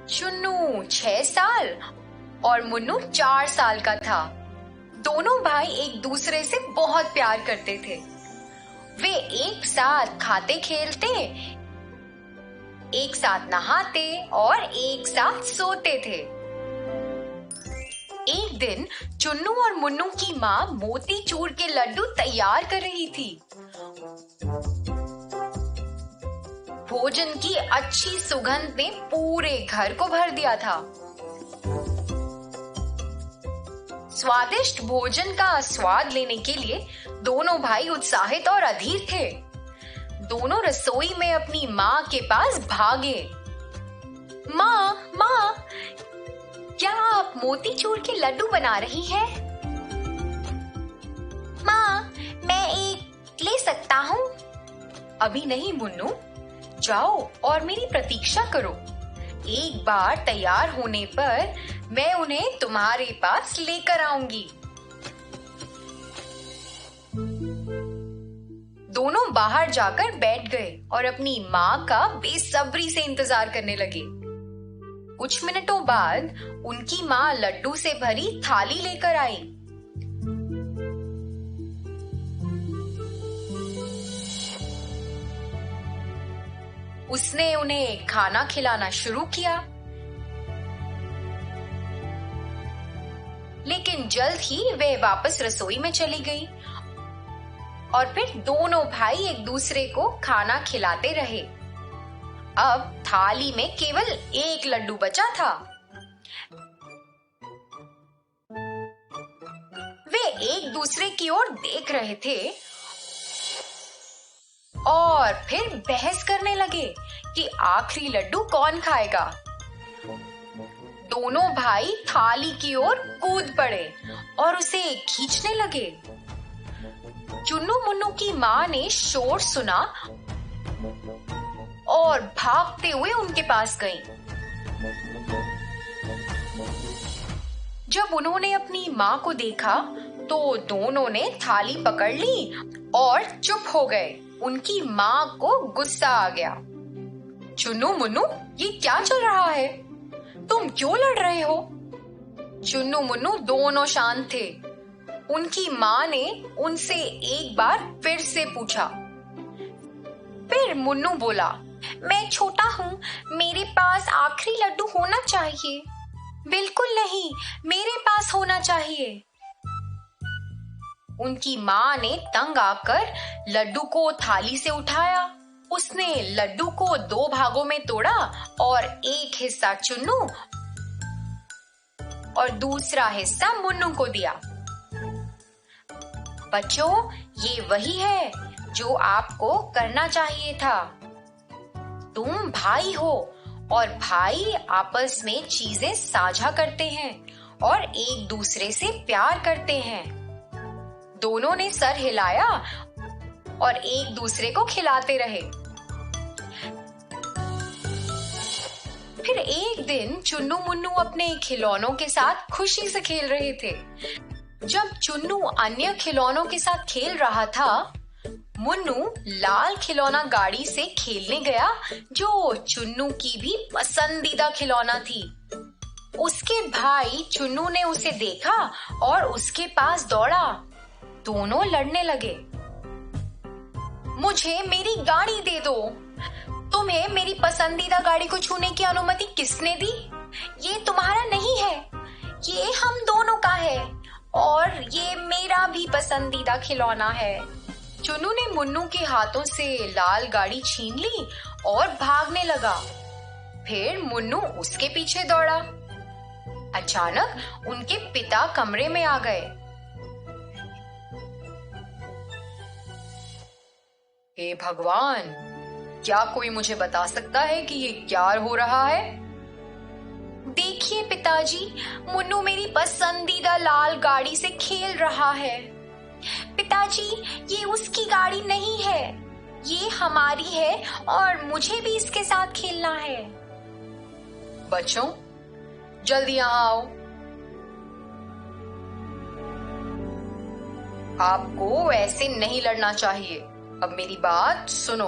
चुन्नू 6 साल और मुन्नू 4 साल का था। दोनों भाई एक दूसरे से बहुत प्यार करते थे। वे एक साथ खाते खेलते, एक साथ नहाते और एक साथ सोते थे। एक दिन चुन्नू और मुन्नू की माँ मोतीचूर के लड्डू तैयार कर रही थी। भोजन की अच्छी सुगंध ने पूरे घर को भर दिया था। स्वादिष्ट भोजन का स्वाद लेने के लिए दोनों भाई उत्साहित और अधीर थे। दोनों रसोई में अपनी माँ के पास भागे। माँ, माँ, क्या आप मोतीचूर के लड्डू बना रही हैं? माँ, मैं एक ले सकता हूँ? अभी नहीं मुन्नू, जाओ और मेरी प्रतीक्षा करो। एक बार तैयार होने पर मैं उन्हें तुम्हारे पास लेकर आऊंगी। दोनों बाहर जाकर बैठ गए और अपनी माँ का बेसब्री से इंतजार करने लगे। कुछ मिनटों बाद उनकी माँ लड्डू से भरी थाली लेकर आई। उसने उन्हें खाना खिलाना शुरू किया, लेकिन जल्द ही वह वापस रसोई में चली गई और फिर दोनों भाई एक दूसरे को खाना खिलाते रहे। अब थाली में केवल एक लड्डू बचा था। वे एक दूसरे की ओर देख रहे थे और फिर बहस करने लगे कि आखिरी लड्डू कौन खाएगा। दोनों भाई थाली की ओर कूद पड़े और उसे खींचने लगे। चुन्नू मुन्नू की माँ ने शोर सुना और भागते हुए उनके पास गई। जब उन्होंने अपनी माँ को देखा तो दोनों ने थाली पकड़ ली और चुप हो गए। उनकी माँ को गुस्सा आ गया। चुन्नू मुन्नू, ये क्या चल रहा है? तुम क्यों लड़ रहे हो? चुन्नू मुन्नू दोनों शांत थे। उनकी माँ ने उनसे एक बार फिर से पूछा। फिर मुन्नू बोला, मैं छोटा हूँ, मेरे पास आखिरी लड्डू होना चाहिए। बिल्कुल नहीं, मेरे पास होना चाहिए। उनकी माँ ने तंग आकर लड्डू को थाली से उठाया। उसने लड्डू को 2 भागों में तोड़ा और एक हिस्सा चुन्नू और दूसरा हिस्सा मुन्नू को दिया। बच्चों, ये वही है जो आपको करना चाहिए था। तुम भाई हो और भाई आपस में चीजें साझा करते हैं और एक दूसरे से प्यार करते हैं। दोनों ने सर हिलाया और एक दूसरे को खिलाते रहे। फिर एक दिन चुन्नू मुन्नू अपने खिलौनों के साथ खुशी से खेल रहे थे। जब चुन्नू अन्य खिलौनों के साथ खेल रहा था, मुन्नू लाल खिलौना गाड़ी से खेलने गया, जो चुन्नू की भी पसंदीदा खिलौना थी। उसके भाई चुन्नू ने उसे देखा और उसके पास दौड़ा। दोनों लड़ने लगे। मुझे मेरी गाड़ी दे दो। तुम्हें मेरी पसंदीदा गाड़ी को छूने की अनुमति किसने दी? ये तुम्हारा नहीं है, ये हम दोनों का है और ये मेरा भी पसंदीदा खिलौना है। चुन्नू ने मुन्नू के हाथों से लाल गाड़ी छीन ली और भागने लगा। फिर मुन्नू उसके पीछे दौड़ा। अचानक उनके पिता कमरे में आ गए। हे भगवान, क्या कोई मुझे बता सकता है कि ये क्या हो रहा है? देखिए पिताजी, मुन्नू मेरी पसंदीदा लाल गाड़ी से खेल रहा है। पिताजी, ये उसकी गाड़ी नहीं है, ये हमारी है और मुझे भी इसके साथ खेलना है। बच्चों, जल्दी यहाँ आओ। आपको ऐसे नहीं लड़ना चाहिए। अब मेरी बात सुनो।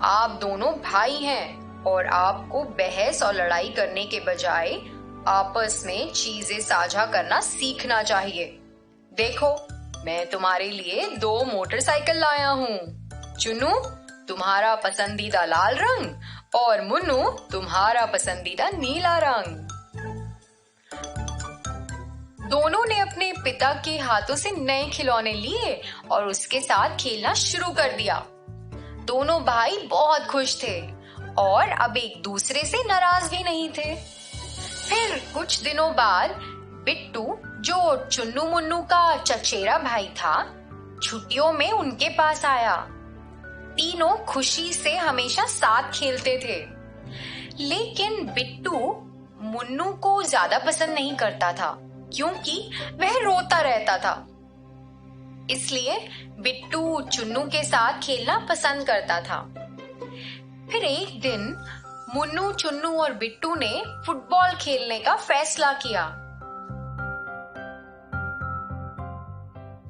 आप दोनों भाई हैं और आपको बहस और लड़ाई करने के बजाय आपस में चीजें साझा करना सीखना चाहिए। देखो, मैं तुम्हारे लिए 2 मोटरसाइकिल लाया हूँ। चुन्नू, तुम्हारा पसंदीदा लाल रंग और मुन्नू तुम्हारा पसंदीदा नीला रंग। दोनों ने अपने पिता के हाथों से नए खिलौने लिए और उसके साथ खेलना शुरू कर दिया। दोनों भाई बहुत खुश थे और अब एक दूसरे से नाराज भी नहीं थे। फिर कुछ दिनों बाद बिट्टू, जो चुन्नू मुन्नू का चचेरा भाई था, छुट्टियों में उनके पास आया। तीनों खुशी से हमेशा साथ खेलते थे, लेकिन बिट्टू मुन्नू को ज्यादा पसंद नहीं करता था क्योंकि वह रोता रहता था। इसलिए बिट्टू चुन्नू के साथ खेलना पसंद करता था। फिर एक दिन मुन्नू, चुन्नू और बिट्टू ने फुटबॉल खेलने का फैसला किया।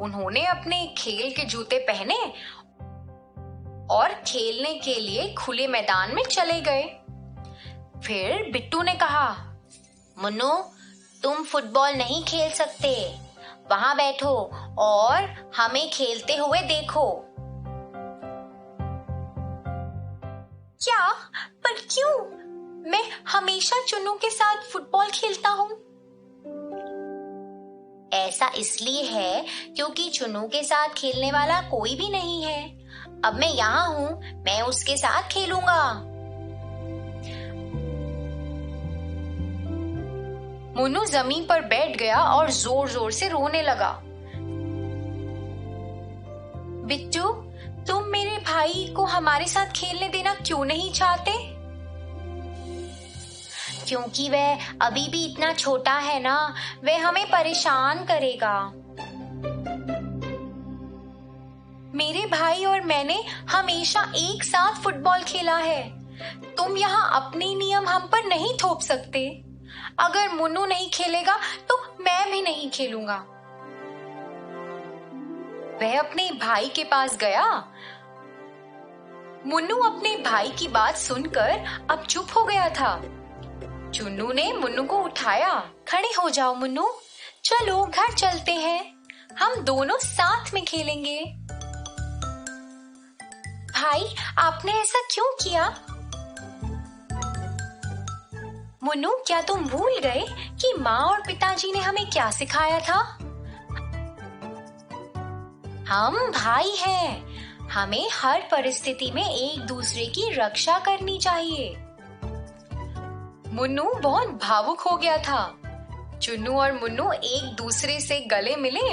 उन्होंने अपने खेल के जूते पहने और खेलने के लिए खुले मैदान में चले गए। फिर बिट्टू ने कहा, मुन्नू, तुम फुटबॉल नहीं खेल सकते। वहां बैठो और हमें खेलते हुए देखो। क्या? पर क्यों? मैं हमेशा चुन्नू के साथ फुटबॉल खेलता हूँ। ऐसा इसलिए है क्योंकि चुन्नू के साथ खेलने वाला कोई भी नहीं है। अब मैं यहाँ हूँ, मैं उसके साथ खेलूंगा। मुन्नू जमीन पर बैठ गया और जोर जोर से रोने लगा। बिट्टू, तुम मेरे भाई को हमारे साथ खेलने देना क्यों नहीं चाहते? क्योंकि वह अभी भी इतना छोटा है ना, वह हमें परेशान करेगा। मेरे भाई और मैंने हमेशा एक साथ फुटबॉल खेला है। तुम यहाँ अपने नियम हम पर नहीं थोप सकते। अगर मुन्नू नहीं खेलेगा तो मैं भी नहीं खेलूंगा। वह अपने भाई के पास गया। मुन्नू अपने भाई की बात सुनकर अब चुप हो गया था। चुन्नू ने मुन्नू को उठाया। खड़े हो जाओ मुन्नू, चलो घर चलते हैं, हम दोनों साथ में खेलेंगे। भाई, आपने ऐसा क्यों किया? मुन्नू, क्या तुम भूल गए कि माँ और पिताजी ने हमें क्या सिखाया था? हम भाई हैं, हमें हर परिस्थिति में एक दूसरे की रक्षा करनी चाहिए। मुन्नू बहुत भावुक हो गया था। चुन्नू और मुन्नू एक दूसरे से गले मिले